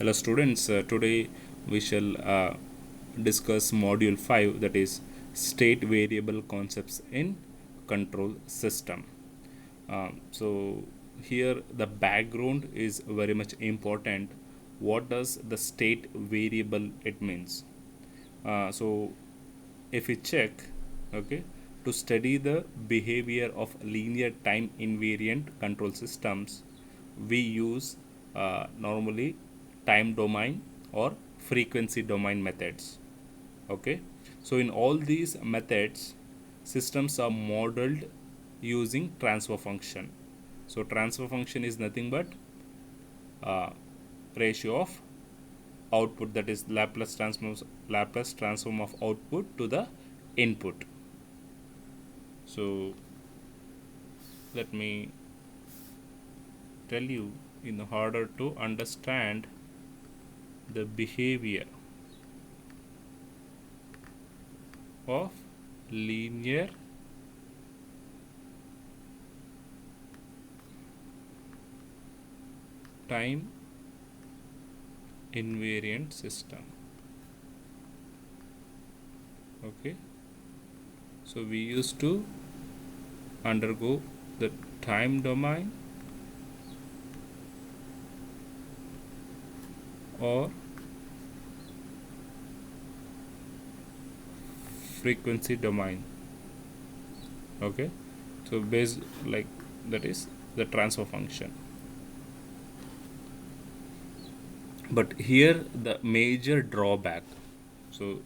Hello students, today we shall discuss module 5, that is state variable concepts in control system. So here the background is very much important. What does the state variable it means? So if we check, okay, to study the behavior of linear time invariant control systems, we use normally time domain or frequency domain methods. Okay, so in all these methods, systems are modeled using transfer function. So transfer function is nothing but ratio of output, that is Laplace transform of output to the input. So let me tell you, in order to understand the behavior of linear time invariant system. Okay, so we used to undergo the time domain or frequency domain. Okay, so based like that is the transfer function. But here the major drawback, so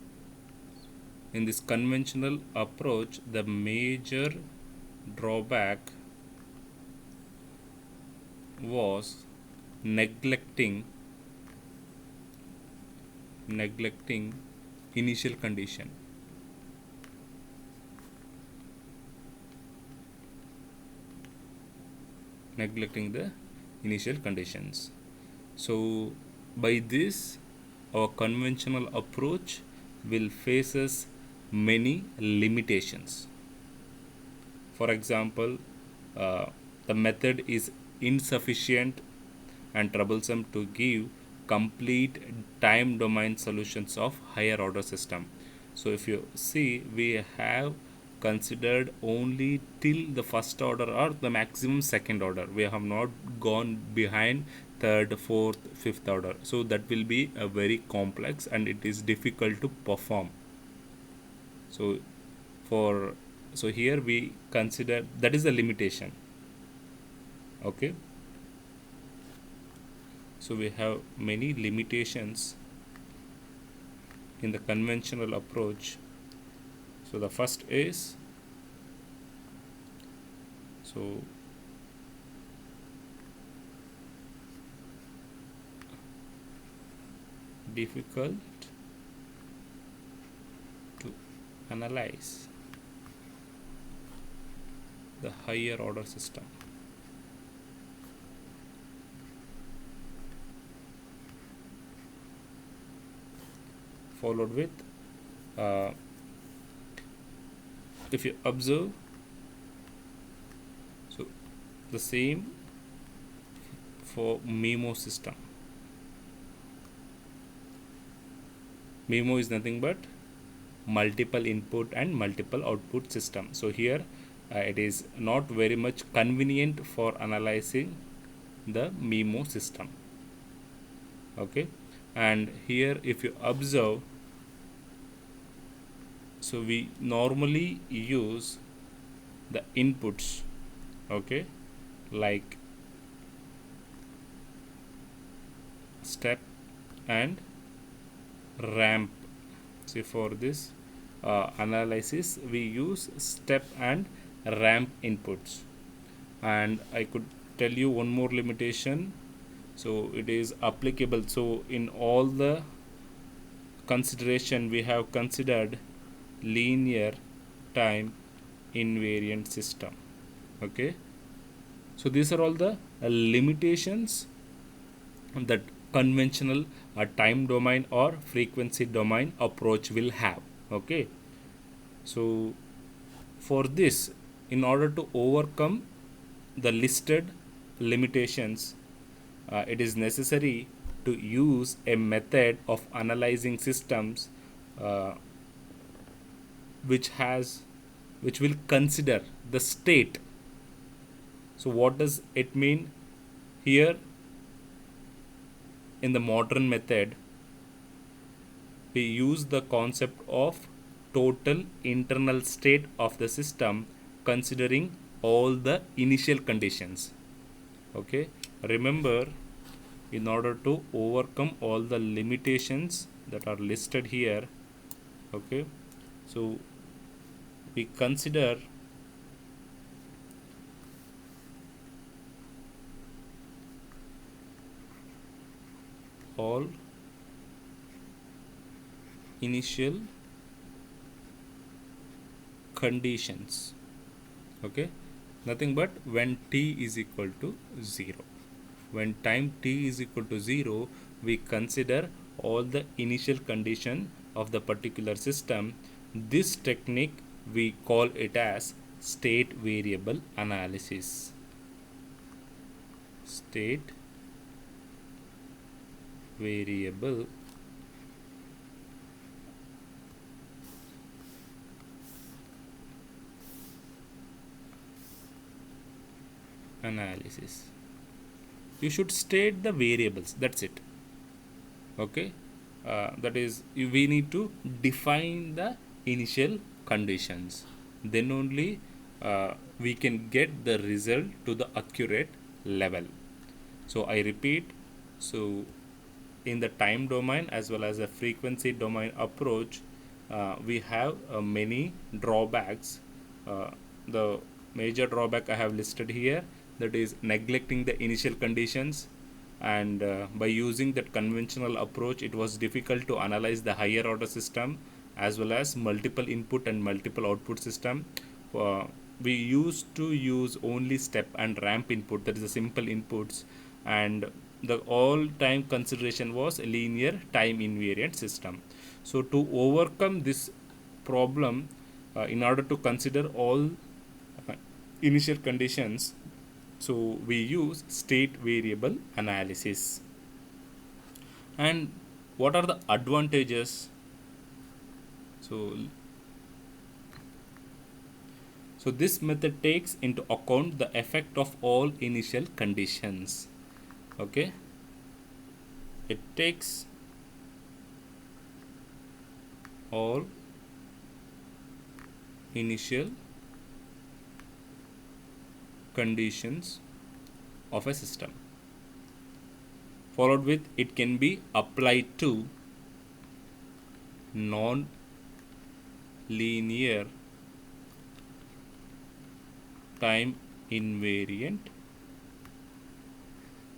in this conventional approach, the major drawback was neglecting initial condition. Neglecting the initial conditions. So by this, our conventional approach will faces many limitations. For example, the method is insufficient and troublesome to give complete time domain solutions of higher order system. So if you see, we have considered only till the first order or the maximum second order. We have not gone behind third, fourth, fifth order. So that will be a very complex and it is difficult to perform. So for so here we consider that is the limitation. Okay, so we have many limitations in the conventional approach. So the first is, so difficult to analyze the higher order system. Followed with, if you observe, so the same for MIMO system. MIMO is nothing but multiple input and multiple output system. So here it is not very much convenient for analyzing the MIMO system. Okay, and here if you observe, so we normally use the inputs, okay, like step and ramp. See, for this analysis we use step and ramp inputs. And I could tell you one more limitation, so it is applicable. So in all the consideration, we have considered linear time invariant system. Okay, so these are all the limitations that conventional time domain or frequency domain approach will have. Okay, so for this, in order to overcome the listed limitations, it is necessary to use a method of analyzing systems uh, which will consider the state. So what does it mean here? In the modern method, we use the concept of total internal state of the system considering all the initial conditions. Okay, remember, in order to overcome all the limitations that are listed here, okay, so we consider all initial conditions, okay, nothing but when t is equal to 0. When time t is equal to 0, we consider all the initial condition of the particular system. This technique we call it as state variable analysis. State variable analysis. You should state the variables, that's it. Okay, that is, we need to define the initial conditions, then only we can get the result to the accurate level. So I repeat, so in the time domain as well as a frequency domain approach, we have many drawbacks. The major drawback I have listed here, that is neglecting the initial conditions, and by using that conventional approach, it was difficult to analyze the higher order system as well as multiple input and multiple output system. We used to use only step and ramp input, that is the simple inputs, and the all time consideration was a linear time invariant system. So to overcome this problem, in order to consider all initial conditions, so we use state variable analysis. And what are the advantages? So this method takes into account the effect of all initial conditions. Okay, it takes all initial conditions of a system, followed with it can be applied to non-linear time invariant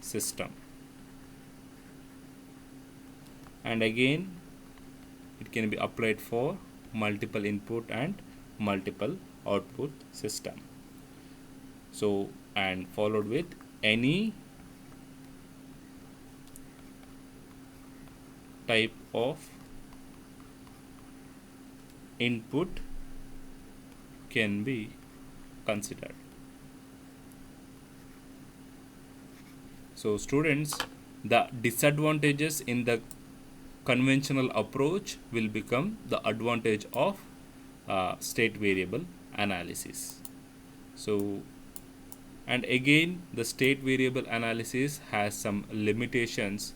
system, and again it can be applied for multiple input and multiple output system. So, and followed with any type of input can be considered. So students, the disadvantages in the conventional approach will become the advantage of state variable analysis. So, and again the state variable analysis has some limitations.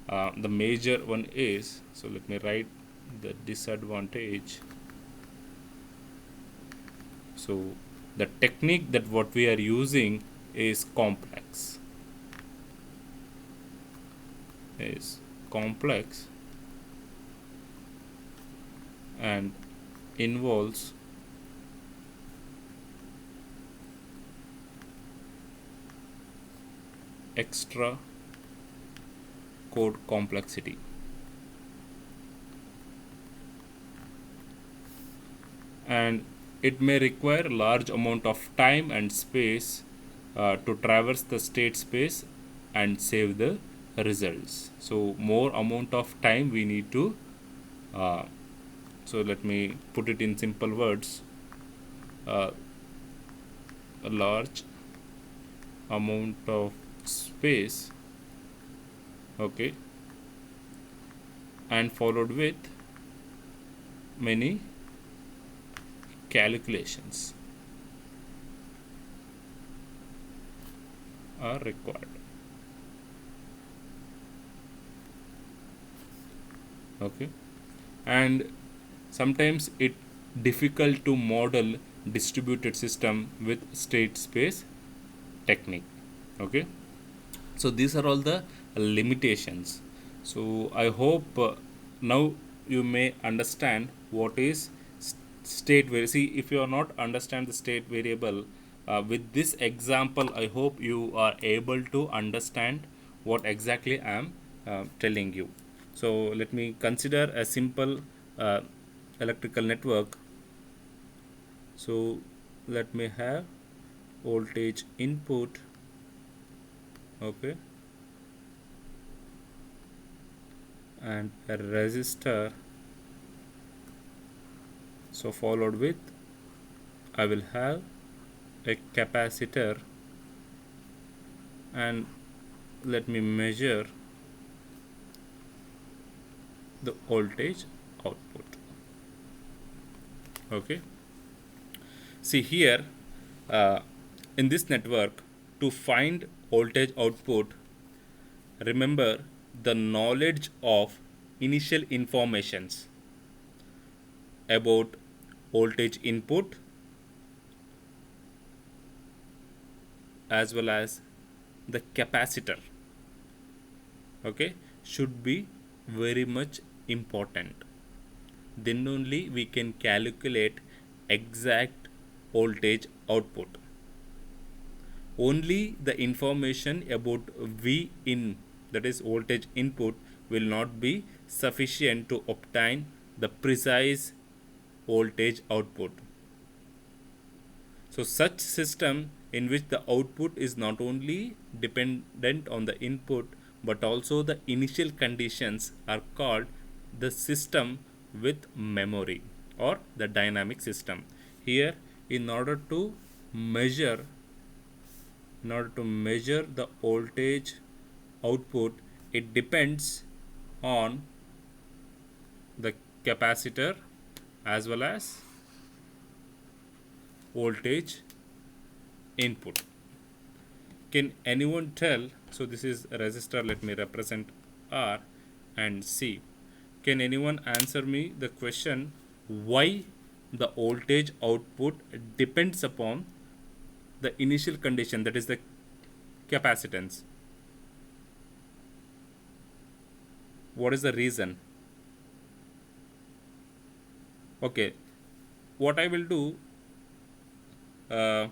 The major one is, so let me write the disadvantage. So the technique that what we are using is complex, and involves extra code complexity. And it may require large amount of time and space to traverse the state space and save the results. So more amount of time we need to so let me put it in simple words, a large amount of space, okay, and followed with many calculations are required. Okay, and sometimes it difficult to model distributed system with state space technique. Okay, so these are all the limitations. So I hope now you may understand what is state variable. See, if you are not understand the state variable, with this example I hope you are able to understand what exactly I am telling you. So let me consider a simple uh, electrical network. So let me have voltage input. Okay, and a resistor, so followed with I will have a capacitor, and let me measure the voltage output. Okay, see here, uh, in this network, to find voltage output, remember the knowledge of initial informations about voltage input as well as the capacitor, okay, should be very much important. Then only we can calculate exact voltage output. Only the information about V in, that is voltage input, will not be sufficient to obtain the precise voltage output. So such system in which the output is not only dependent on the input but also the initial conditions are called the system with memory or the dynamic system. Here, in order to measure the voltage output, it depends on the capacitor as well as voltage input. Can anyone tell? So this is a resistor, let me represent R and C. Can anyone answer me the question why the voltage output depends upon the initial condition, that is the capacitance? What is the reason? Okay, what I will do, uh,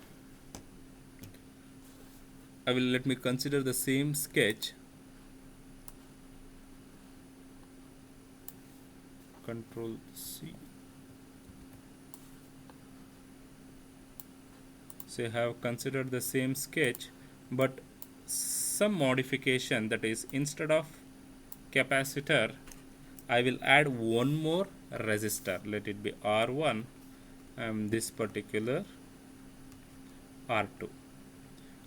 I will let me consider the same sketch. Control C. So I have considered the same sketch, but some modification, that is instead of capacitor I will add one more resistor. Let it be R1 and this particular R2.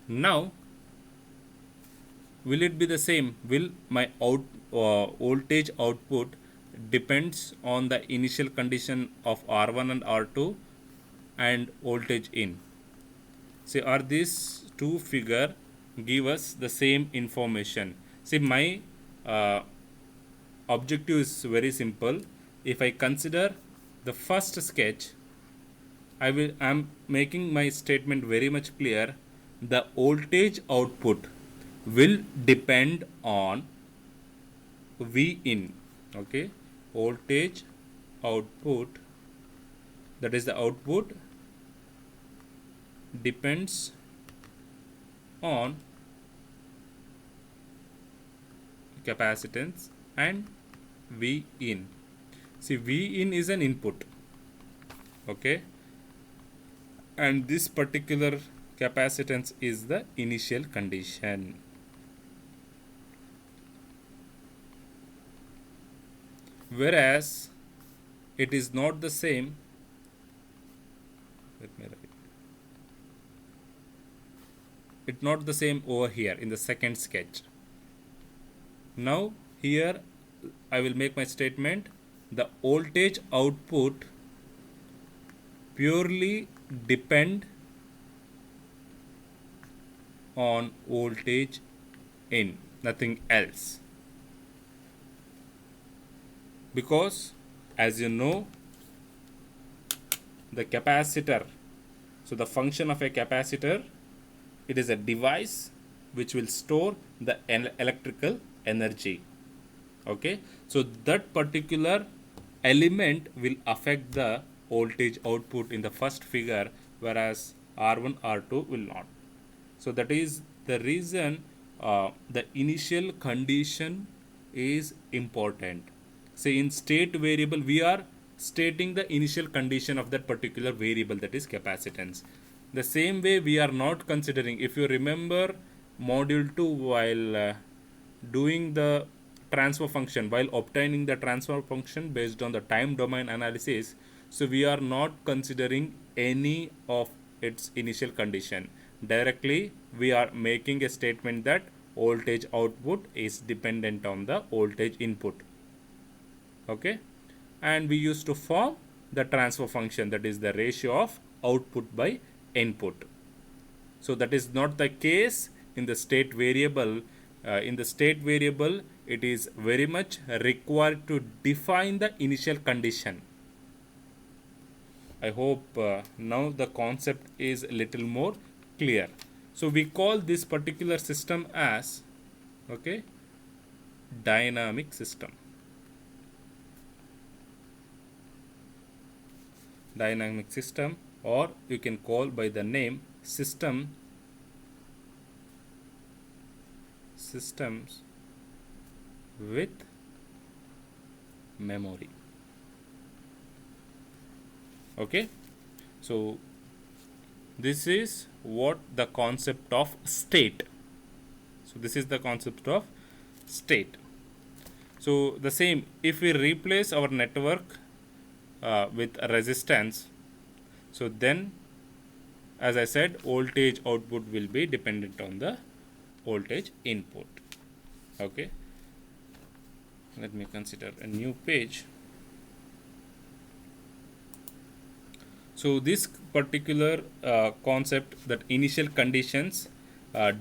Now will it be the same? Will my voltage output depends on the initial condition of R1 and R2 and voltage in? See, are these two figure give us the same information? See, my objective is very simple. If I consider the first sketch, I am making my statement very much clear. The voltage output will depend on V in. Okay, voltage output, that is the output depends on capacitance and V in. See, V in is an input, okay, and this particular capacitance is the initial condition. Whereas it is not the same. Let me write. It's not the same over here in the second sketch. Now here I will make my statement. The voltage output purely depend on voltage in, nothing else. Because as you know, the capacitor, so the function of a capacitor, it is a device which will store the electrical energy. Okay, so that particular element will affect the voltage output in the first figure, whereas R1 R2 will not. So that is the reason the initial condition is important. Say in state variable, we are stating the initial condition of that particular variable, that is capacitance. The same way we are not considering, if you remember module 2, while doing the transfer function, while obtaining the transfer function based on the time domain analysis, so we are not considering any of its initial condition. Directly we are making a statement that voltage output is dependent on the voltage input. Okay, and we used to form the transfer function, that is the ratio of output by input. So that is not the case in the state variable. In the state variable, it is very much required to define the initial condition. I hope now the concept is a little more clear. So we call this particular system as, okay, dynamic system. Dynamic system, or you can call by the name systems with memory. Okay, so this is what the concept of state. So this is the concept of state. So the same, if we replace our network with a resistance, so then, as I said, voltage output will be dependent on the voltage input. Okay, let me consider a new page. So this particular concept, that initial conditions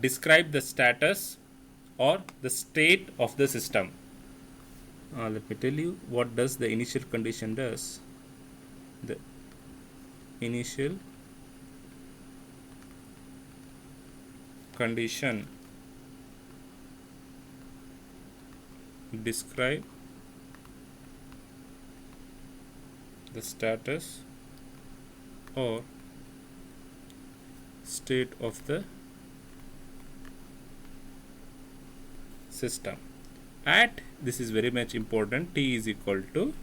describe the status or the state of the system. Let me tell you what does the initial condition does. The initial condition describe the status or state of the system at, this is very much important, t is equal to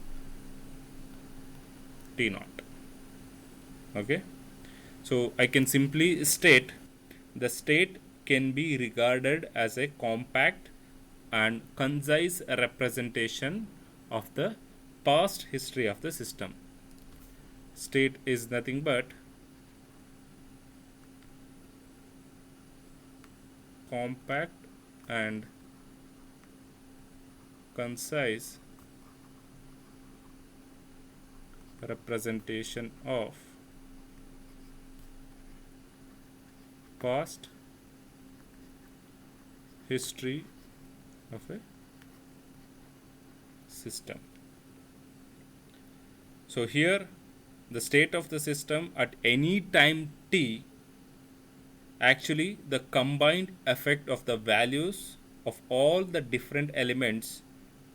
t naught. Okay, so I can simply state the state can be regarded as a compact and concise representation of the past history of the system. State is nothing but compact and concise representation of past history of a system. So here the state of the system at any time t, actually the combined effect of the values of all the different elements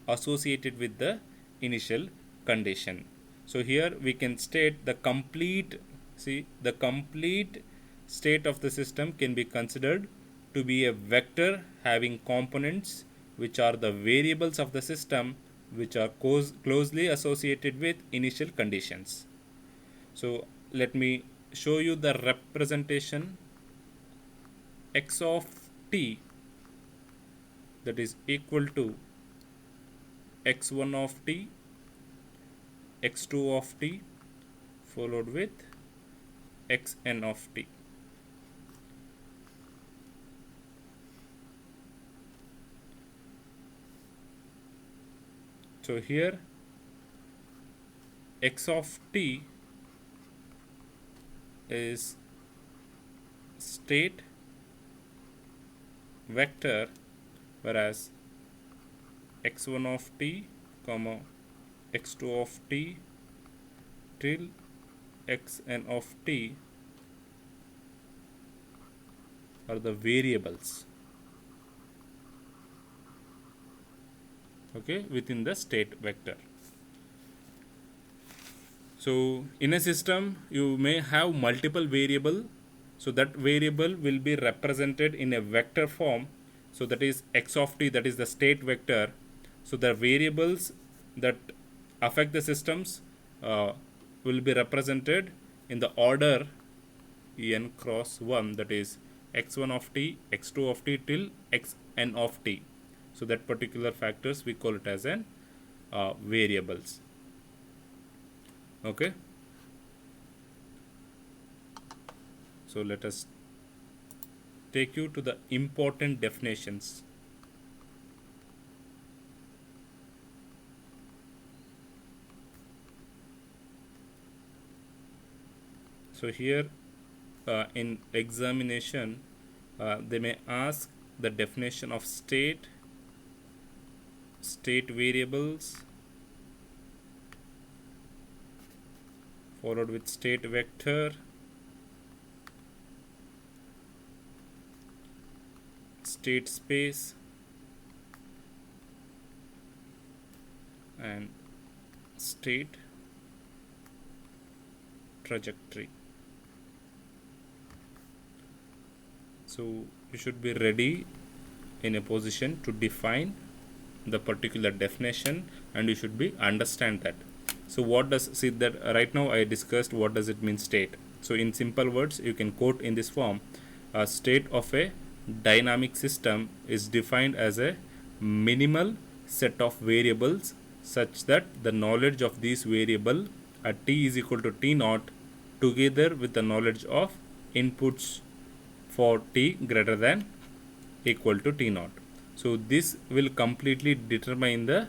associated with the initial condition. So here we can state the complete, see, the complete state of the system can be considered to be a vector having components which are the variables of the system, which are closely associated with initial conditions. So let me show you the representation. X of t, that is equal to x1 of t, x2 of t, followed with xn of t. So here x of t is state vector, whereas x1 of t comma x2 of t till xn of t are the variables, okay, within the state vector. So in a system you may have multiple variable, so that variable will be represented in a vector form. So that is x of t, that is the state vector. So the variables that affect the systems will be represented in the order n cross 1, that is x1 of t, x2 of t till xn of t. So that particular factors we call it as an variables. Okay, so let us take you to the important definitions. So here in examination they may ask the definition of state variables, followed with state vector, state space, and state trajectory. So you should be ready in a position to define the particular definition, and you should be understand that. So what does, see that right now I discussed what does it mean state. So in simple words you can quote in this form: a state of a dynamic system is defined as a minimal set of variables such that the knowledge of these variable at t is equal to t naught together with the knowledge of inputs for t greater than equal to t naught. So this will completely determine the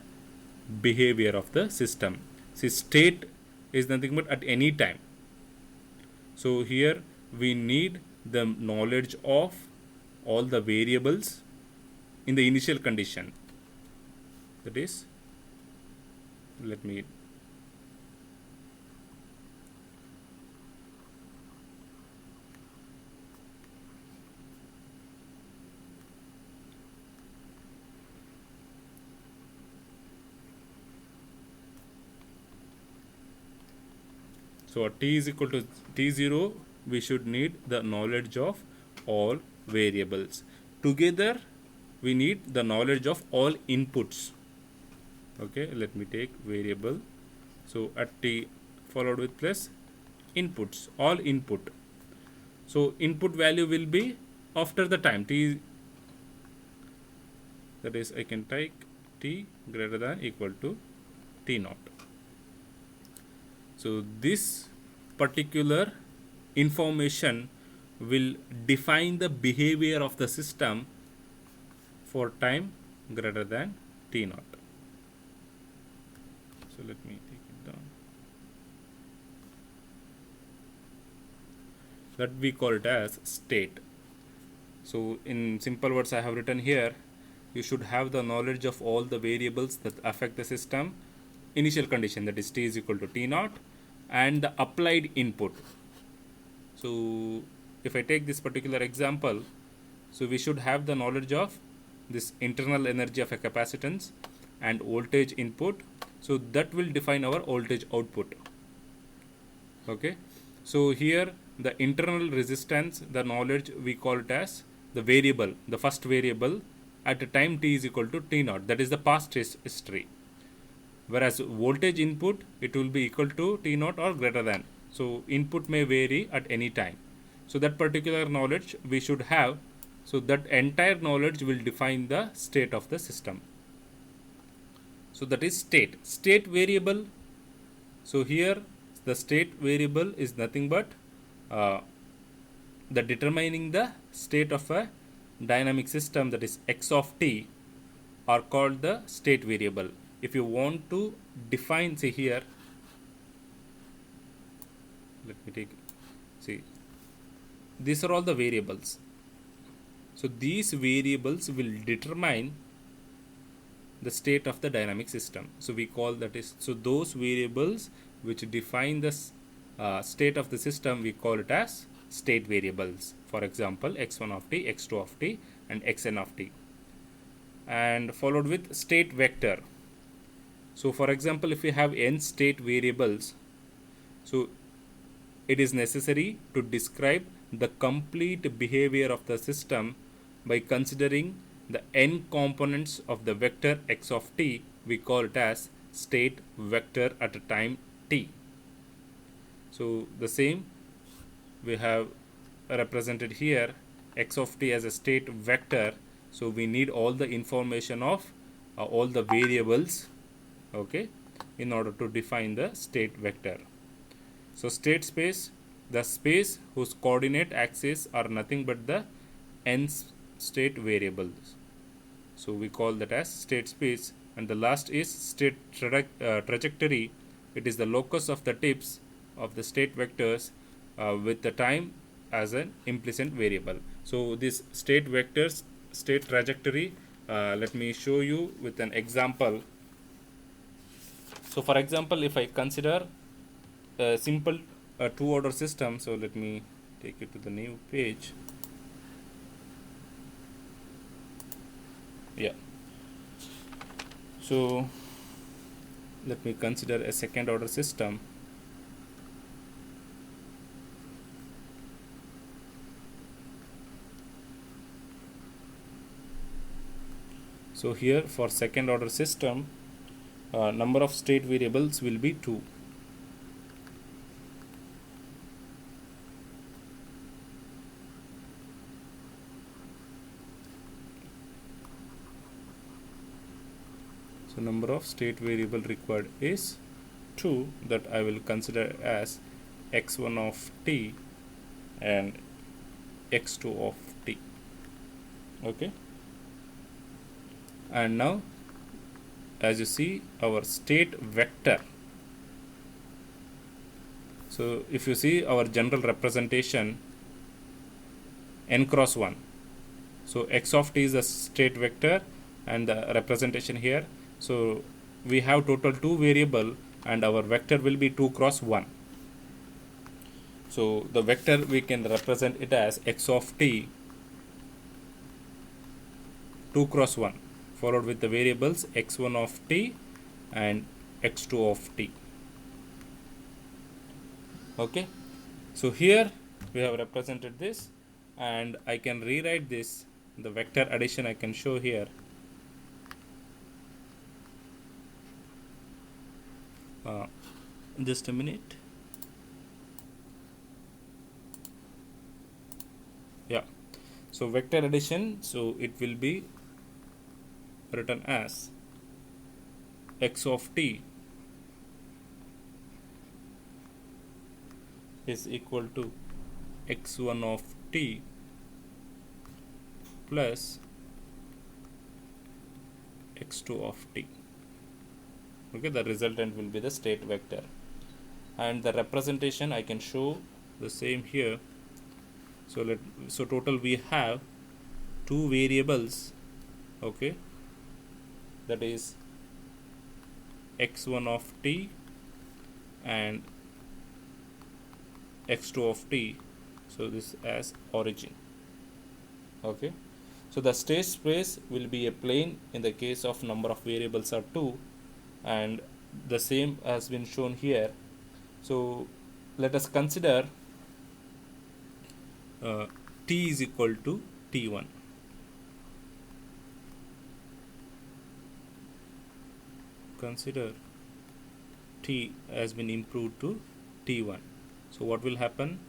behavior of the system. See, state is nothing but at any time. So here we need the knowledge of all the variables in the initial condition. That is, let me so at t is equal to t0, we should need the knowledge of all variables. Together we need the knowledge of all inputs. Okay, let me take variable. So at t followed with plus inputs, all input. So input value will be after the time t, that is I can take t greater than equal to t naught. So this particular information will define the behavior of the system for time greater than t naught. So let me take it down. That we call it as state. So in simple words I have written here, you should have the knowledge of all the variables that affect the system, initial condition, that is t is equal to t naught, and the applied input. So if I take this particular example, so we should have the knowledge of this internal energy of a capacitance and voltage input, so that will define our voltage output. Okay, so here the internal resistance, the knowledge we call it as the variable, the first variable at a time t is equal to t naught, that is the past history. Whereas voltage input, it will be equal to t naught or greater than. So input may vary at any time. So that particular knowledge we should have. So that entire knowledge will define the state of the system. So that is state variable. So here the state variable is nothing but the determining the state of a dynamic system, that is x of t, are called the state variable. if you want to define, say here, let me take, see, these are all the variables. So these variables will determine the state of the dynamic system. So we call that is, so those variables which define the state of the system, we call it as state variables. For example, x1 of t, x2 of t, and xn of t, and followed with state vector. So for example, if we have n state variables, so it is necessary to describe the complete behavior of the system by considering the n components of the vector x of t. We call it as state vector at a time t. So the same we have represented here, x of t as a state vector. So we need all the information of all the variables, okay, in order to define the state vector. So state space, the space whose coordinate axes are nothing but the n state variables. So we call that as state space. And the last is state trajectory. It is the locus of the tips of the state vectors with the time as an implicit variable. So this state vectors, state trajectory, let me show you with an example. So for example, if I consider a simple two-order system, so let me take it to the new page. Yeah. So let me consider a second order system. So here for second order system, number of state variables will be 2. So number of state variable required is 2, that I will consider as x1 of t and x2 of t. Okay. And now as you see our state vector, so if you see our general representation n cross 1, so x of t is a state vector and the representation here. So we have total 2 variable and our vector will be 2 cross 1. So the vector we can represent it as x of t 2 cross 1 followed with the variables x1 of t and x2 of t. Okay. So here we have represented this, and I can rewrite this, the vector addition I can show here. Just a minute. Yeah. So vector addition, so it will be written as x of t is equal to x1 of t plus x2 of t. Okay, the resultant will be the state vector, and the representation I can show the same here. So total we have 2 variables, okay, that is x1 of t and x2 of t. So this as origin. Okay, so the state space will be a plane in the case of number of variables are 2, and the same has been shown here. So let us consider t is equal to t1. Consider t has been improved to t1. So what will happen?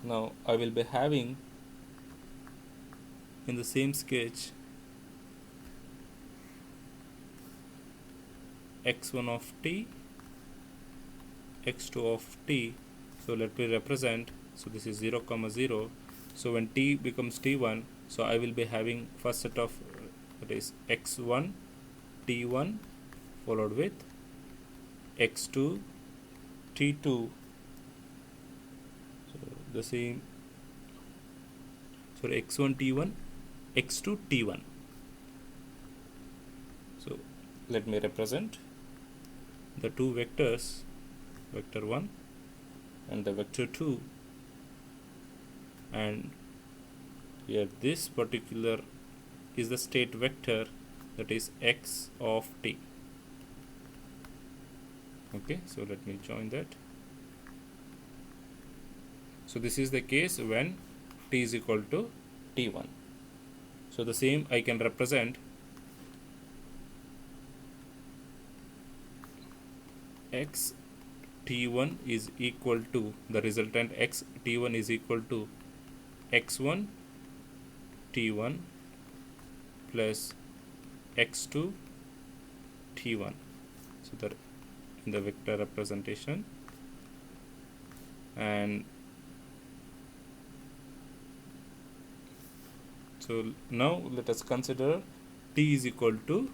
Now I will be having in the same sketch x1 of t, x2 of t. So let me represent, so this is 0, 0. So when t becomes t1, so I will be having first set of that is x1 t1 followed with x2 t2. So the same, sorry, x1 t1 x2 t1. So let me represent the two vectors, vector 1 and the vector 2, and here this particular is the state vector, that is x of t. Okay, so let me join that. So this is the case when t is equal to t1. So the same I can represent x t1 is equal to the resultant x t1 is equal to x1 t1 plus x2 t1. So that in the vector representation, and so now let us consider t is equal to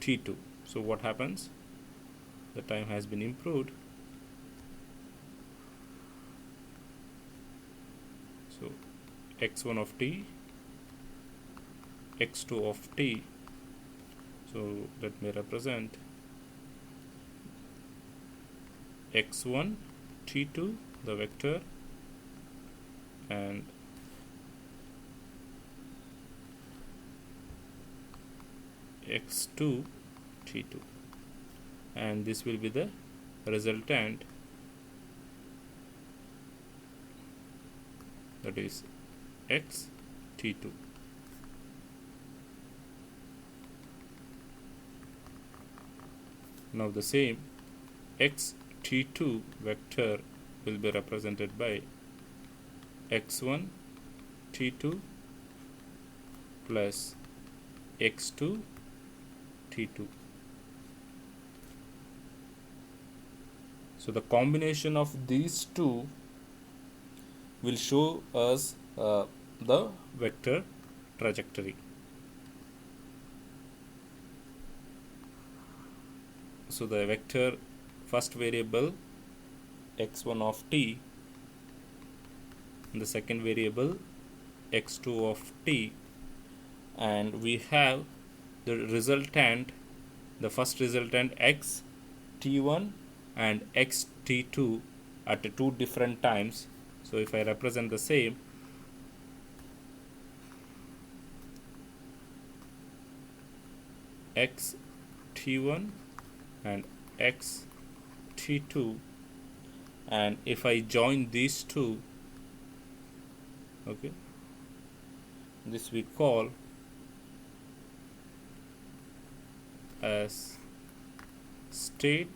t2. So what happens? The time has been improved. So x1 of t, x2 of t. So let me represent x1 t2, the vector, and x2 t2, and this will be the resultant, that is x t2. Now the same x t2 vector will be represented by x1 t2 plus x2 t2. So the combination of these two will show us the vector trajectory. So the vector first variable x1 of t, and the second variable x2 of t, and we have the resultant, the first resultant x t1 and x t2 at two different times. So if I represent the same, x t1 and x t2, and if I join these two, okay, this we call as state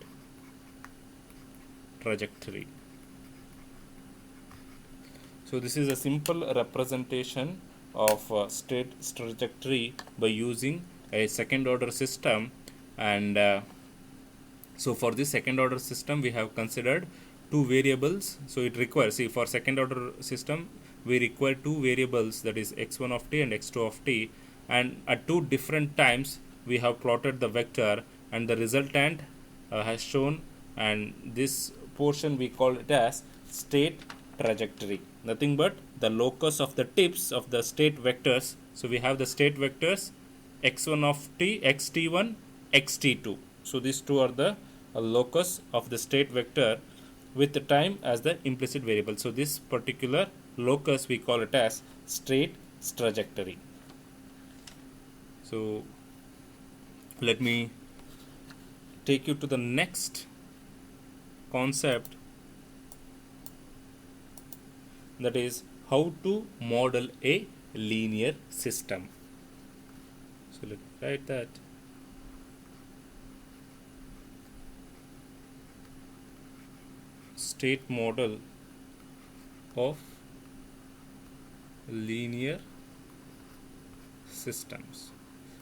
trajectory. So this is a simple representation of state trajectory by using a second order system, and so for this second order system we have considered two variables. So it requires, see, for second order system we require two variables, that is x1 of t and x2 of t, and at two different times we have plotted the vector, and the resultant has shown, and this portion we call it as state trajectory, nothing but the locus of the tips of the state vectors. So we have the state vectors x1 of t, xt1, xt2. So these two are the locus of the state vector with the time as the implicit variable. So this particular locus we call it as state trajectory. So let me take you to the next concept, that is how to model a linear system. So let me write that. State model of linear systems.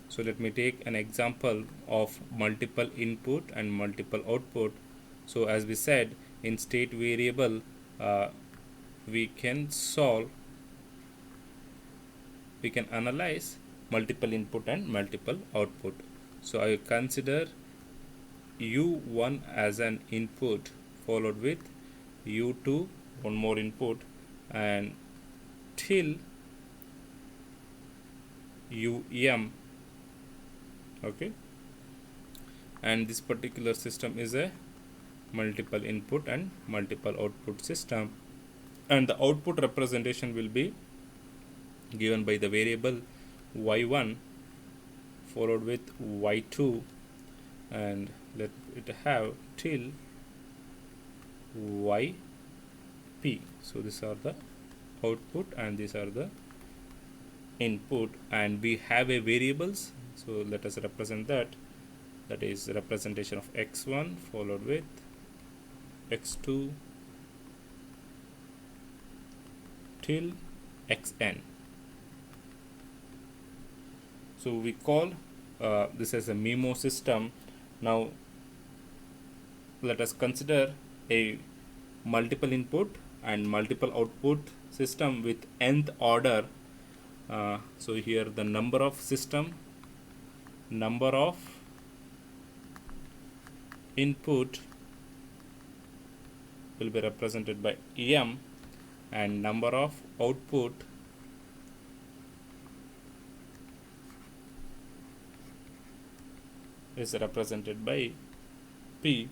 So let me take an example of multiple input and multiple output. So as we said, in state variable we can analyze multiple input and multiple output. So I consider u1 as an input, followed with u2, one more input, and till um. Okay, and this particular system is a multiple input and multiple output system, and the output representation will be given by the variable y1 followed with y2, and let it have till yp. So these are the output and these are the input, and we have a variables, so let us represent that. That is representation of x1 followed with x2 till xn. So we call this as a MIMO system. Now let us consider a multiple input and multiple output system with nth order. So here the number of system, number of input will be represented by m, and number of output is represented by p.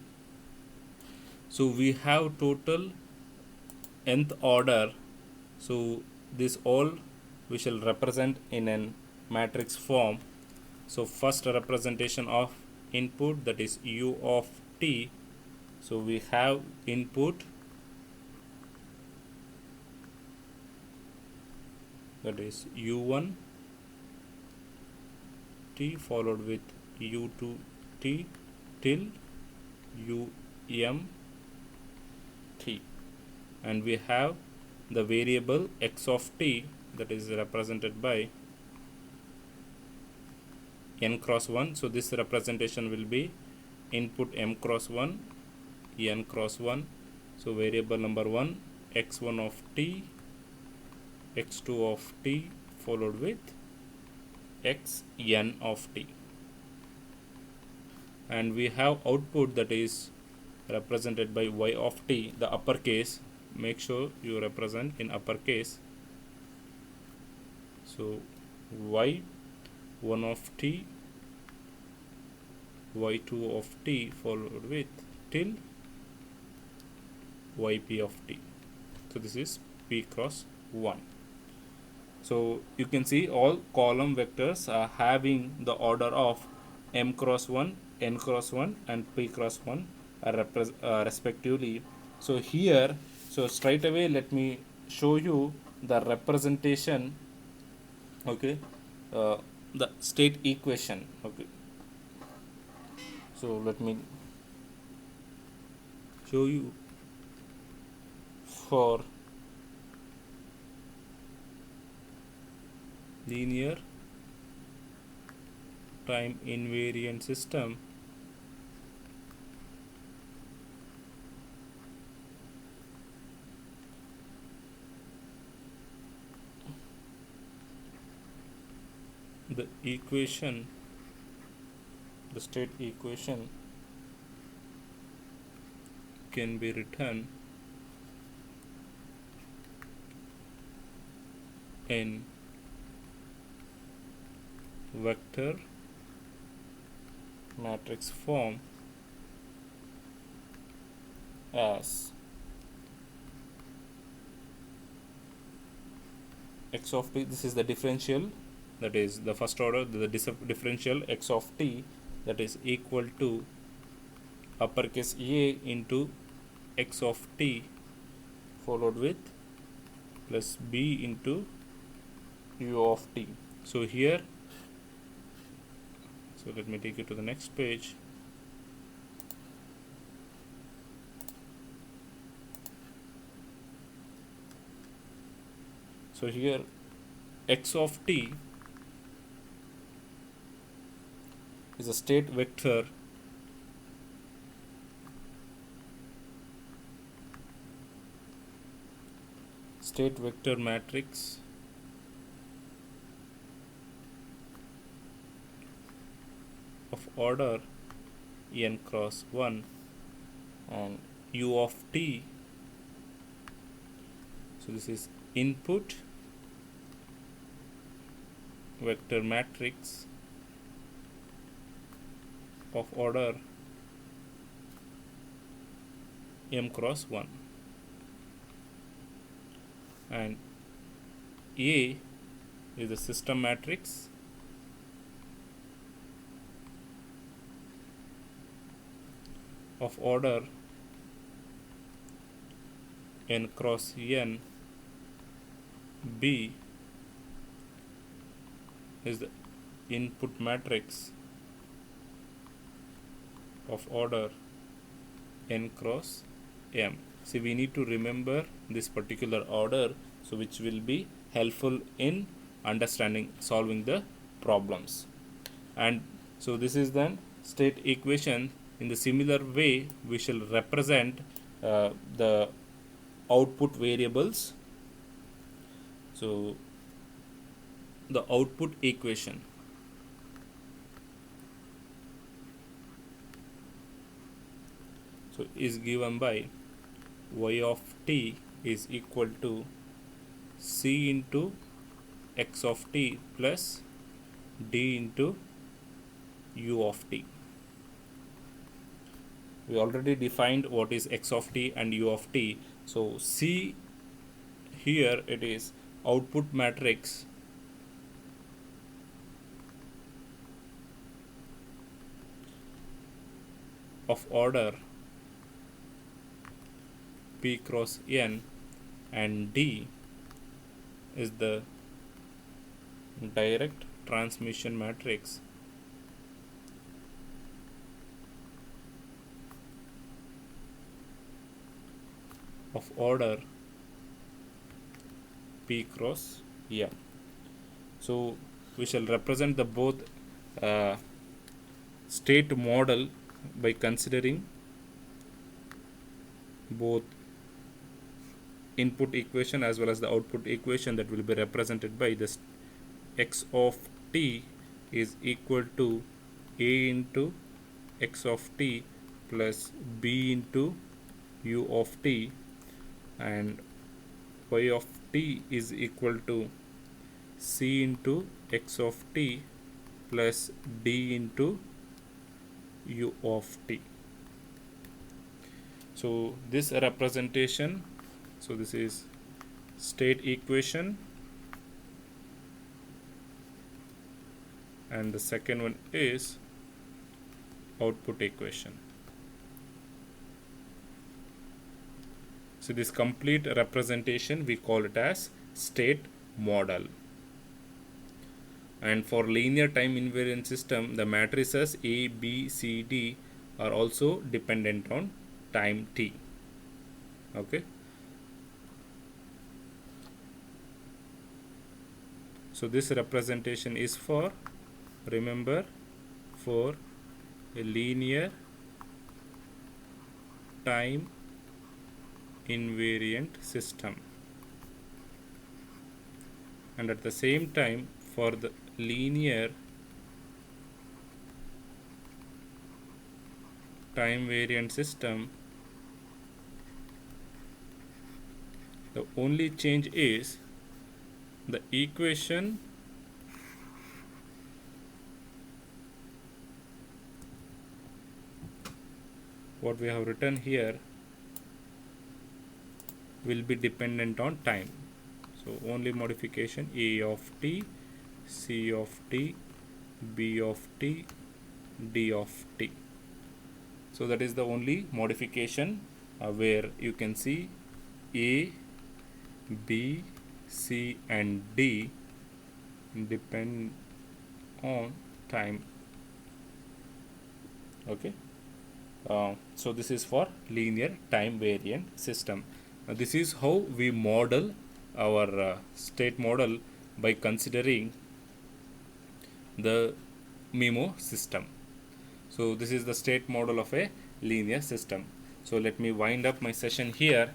So we have total nth order, so this all we shall represent in an matrix form. So first representation of input, that is u of t. So we have input, that is u1 t followed with u2 t till um t, and we have the variable x of t, that is represented by n cross 1. So this representation will be input m cross 1, n cross 1. So variable number 1 x1 of t, x2 of t followed with xn of t, and we have output that is represented by y of t, the uppercase. Make sure you represent in uppercase. So y1 of t, y2 of t followed with till yp of t. So this is p cross 1. So you can see all column vectors are having the order of m cross 1, n cross 1 and p cross 1 respectively. So here, so straight away let me show you the representation, okay, the state equation. Okay, so let me show you for linear time invariant system. The equation, the state equation can be written in vector matrix form as x of t, this is the differential, that is the first order, the differential x of t, that is equal to uppercase A into x of t followed with plus b into u of t. So here, so let me take you to the next page. So here x of t is a state vector matrix of order n cross 1 on u of t. So this is input vector matrix of order m cross 1, and A is the system matrix of order n cross n. B is the input matrix of order n cross m. See, we need to remember this particular order, so which will be helpful in understanding solving the problems. And so this is then state equation. In the similar way, we shall represent the output variables. So the output equation is given by y of t is equal to c into x of t plus d into u of t. We already defined what is x of t and u of t. So c here it is output matrix of order p cross n, and d is the direct transmission matrix of order p cross m. So we shall represent the both state model by considering both input equation as well as the output equation, that will be represented by this x of t is equal to a into x of t plus b into u of t, and y of t is equal to c into x of t plus d into u of t. So this representation, so this is state equation, and the second one is output equation. So this complete representation we call it as state model. And for linear time invariant system, the matrices A, B, C, D are also dependent on time t. Okay. So this representation is for, remember, for a linear time invariant system, and at the same time for the linear time variant system, the only change is the equation what we have written here will be dependent on time. So only modification A of t, C of t, B of t, D of t. So that is the only modification where you can see A, B, C and D depend on time. Okay. So this is for linear time variant system. This is how we model our state model by considering the MIMO system. So this is the state model of a linear system. So let me wind up my session here.